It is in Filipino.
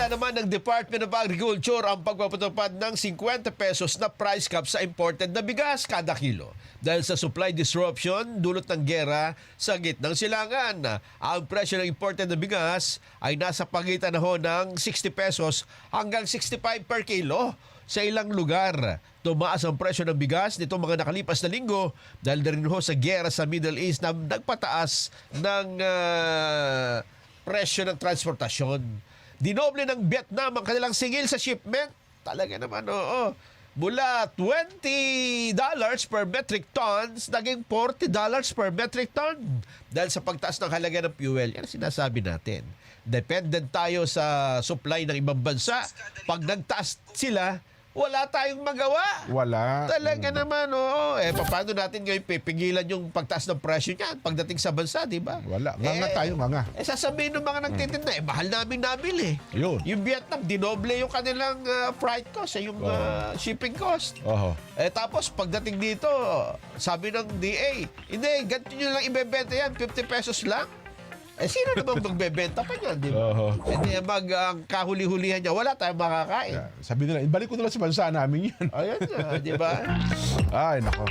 Inalala naman ng Department of Agriculture ang pagpapatupad ng 50 pesos na price cap sa imported na bigas kada kilo. Dahil sa supply disruption, dulot ng gera sa gitnang silangan. Ang presyo ng imported na bigas ay nasa pagitan na ho ng 60 pesos hanggang 65 per kilo. Sa ilang lugar, tumaas ang presyo ng bigas nitong mga nakalipas na linggo dahil na rin ho sa gera sa Middle East na nagpataas ng presyo ng transportasyon. Dinoble ng Vietnam ang kanilang singil sa shipment. Talaga naman, oo. Mula $20 per metric tons, naging $40 per metric ton. Dahil sa pagtaas ng halaga ng fuel, yan ang sinasabi natin. Dependent tayo sa supply ng ibang bansa. Pag nagtaas sila, wala tayong magawa. Wala. Talaga naman, oo. Paano natin ngayon pipigilan yung pagtaas ng presyo niyan pagdating sa bansa, di ba? Wala. Nga tayo, nga. Sasabihin ng mga nagtitinda, mahal namin nabili. Yun. Yung Vietnam, dinoble yung kanilang freight cost, yung shipping cost. Oho. Tapos pagdating dito, sabi ng DA, hindi, ganito nyo lang ibebenta yan, 50 pesos lang. Sino naman magbebenta pa niyan, di ba? Oho. Hindi, ang kahuli-hulihan niya, wala tayong makakain. Sabi nila, ibalik ko na lang sa bansa namin yan. Ayan na, di ba? Ay, nako.